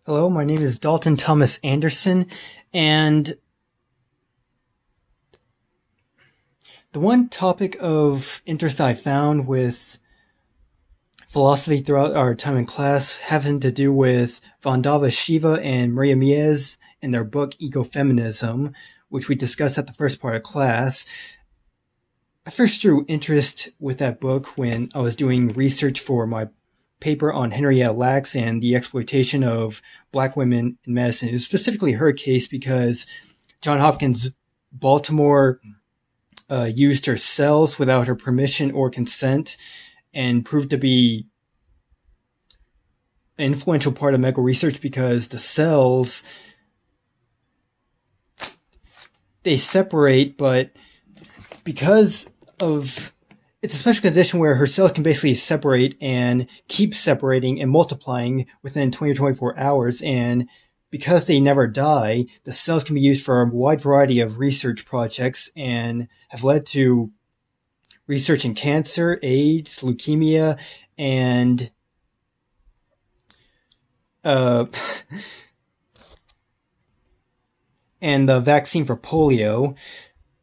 Hello, my name is Dalton Thomas Anderson, and the one topic of interest I found with philosophy throughout our time in class having to do with Vandava Shiva and Maria Mies in their book Ecofeminism, which we discussed at the first part of class. I first drew interest with that book when I was doing research for my paper on Henrietta Lacks and the exploitation of black women in medicine. It was specifically her case because Johns Hopkins Baltimore used her cells without her permission or consent and proved to be an influential part of medical research because the cells, they separate, but because of it's a special condition where her cells can basically separate and keep separating and multiplying within 20 or 24 hours. And because they never die, the cells can be used for a wide variety of research projects and have led to research in cancer, AIDS, leukemia, and and the vaccine for polio.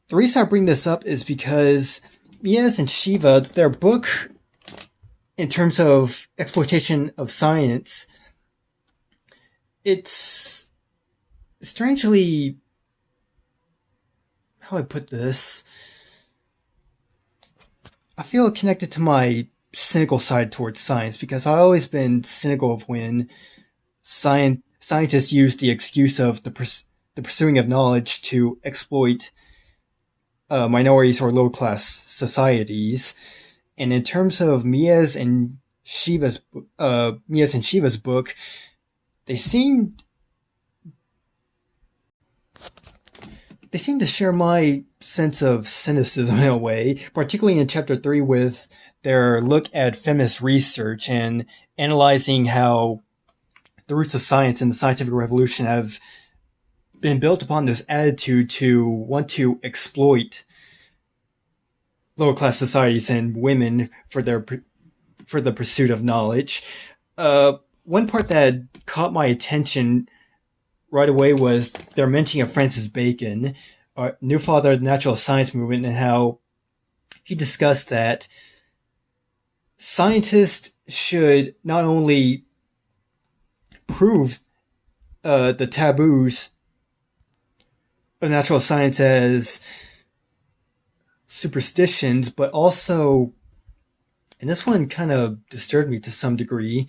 The reason I bring this up is because Mies and Shiva, their book, in terms of exploitation of science, it's strangely, how do I put this? I feel connected to my cynical side towards science because I've always been cynical of when scientists use the excuse of the pursuing of knowledge to exploit minorities or low-class societies. And in terms of Mies and Shiva's book, they seem to share my sense of cynicism in a way, particularly in chapter 3 with their look at feminist research and analyzing how the roots of science and the scientific revolution have been built upon this attitude to want to exploit lower class societies and women for the pursuit of knowledge. One part that caught my attention right away was their mentioning of Francis Bacon, new father of the natural science movement, and how he discussed that scientists should not only prove the taboos of natural science as superstitions, but also, and this one kind of disturbed me to some degree,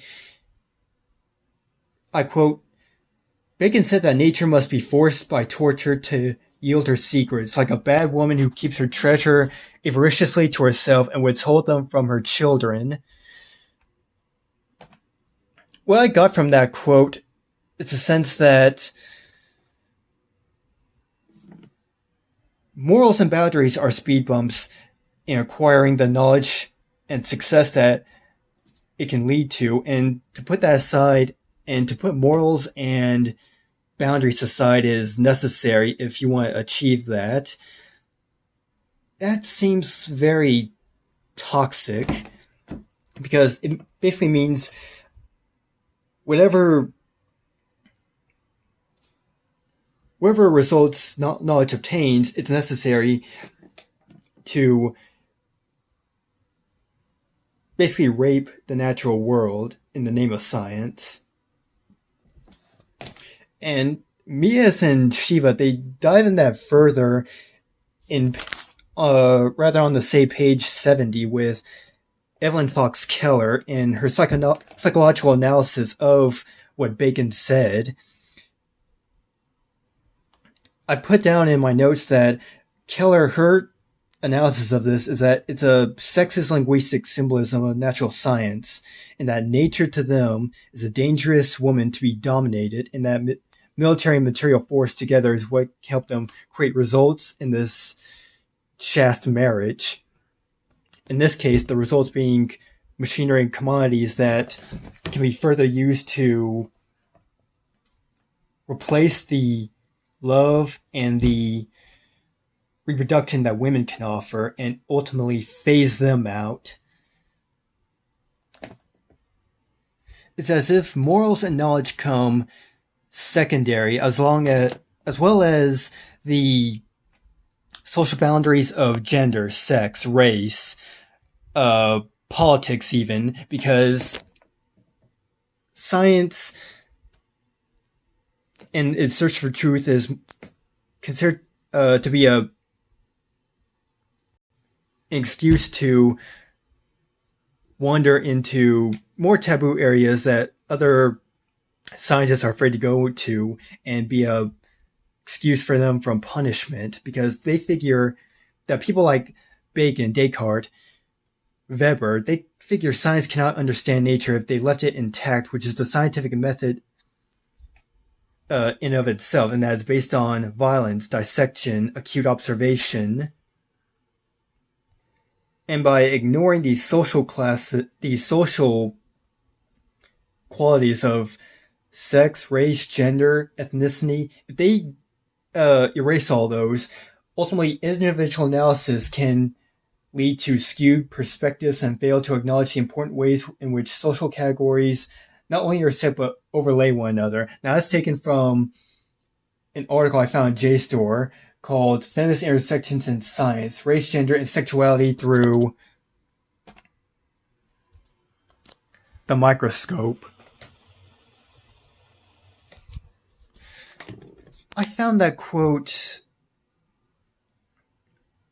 I quote, Bacon said that nature must be forced by torture to yield her secrets, like a bad woman who keeps her treasure avariciously to herself and withhold them from her children. What I got from that quote is a sense that morals and boundaries are speed bumps in acquiring the knowledge and success that it can lead to, and to put that aside and to put morals and boundaries aside is necessary if you want to achieve that. That seems very toxic because it basically means whatever results knowledge obtains, it's necessary to basically rape the natural world in the name of science. And Mies and Shiva, they dive in that further in rather on the say page 70 with Evelyn Fox Keller in her psychological analysis of what Bacon said. I put down in my notes that Keller, her analysis of this is that it's a sexist linguistic symbolism of natural science, and that nature to them is a dangerous woman to be dominated, and that military and material force together is what helped them create results in this chaste marriage. In this case, the results being machinery and commodities that can be further used to replace the love and the reproduction that women can offer and ultimately phase them out. it's as if morals and knowledge come secondary, as well as the social boundaries of gender, sex, race, politics, even, because science in its search for truth is considered to be an excuse to wander into more taboo areas that other scientists are afraid to go to, and be a excuse for them from punishment, because they figure that people like Bacon, Descartes, Weber, they figure science cannot understand nature if they left it intact, which is the scientific method in of itself, and that is based on violence, dissection, acute observation. And by ignoring these social qualities of sex, race, gender, ethnicity, if they erase all those, ultimately individual analysis can lead to skewed perspectives and fail to acknowledge the important ways in which social categories not only are set but overlay one another. Now, that's taken from an article I found in JSTOR called Feminist Intersections in Science, Race, Gender, and Sexuality Through the Microscope. I found that quote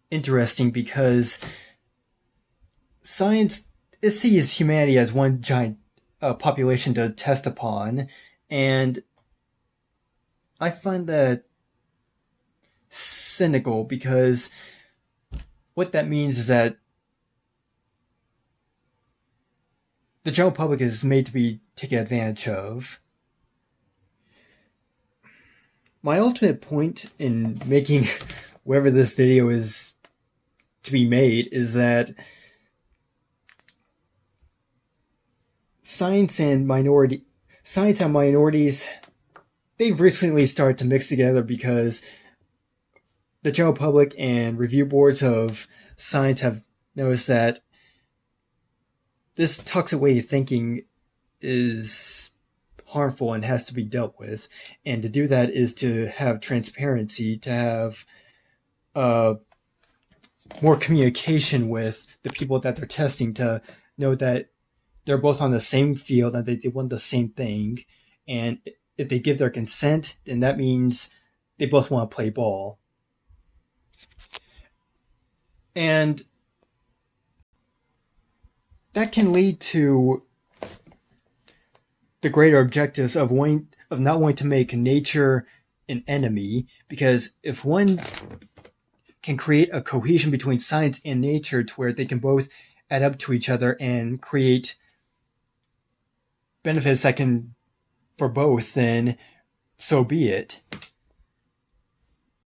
interesting because science, it sees humanity as one giant population to test upon, and I find that cynical, because what that means is that the general public is made to be taken advantage of. My ultimate point in making wherever this video is to be made is that science and minorities, they've recently started to mix together because the general public and review boards of science have noticed that this toxic way of thinking is harmful and has to be dealt with. And to do that is to have transparency, to have more communication with the people that they're testing, to know that they're both on the same field and they want the same thing. And if they give their consent, then that means they both want to play ball. And that can lead to the greater objectives of not wanting to make nature an enemy, because if one can create a cohesion between science and nature to where they can both add up to each other and create benefits that can for both, then so be it.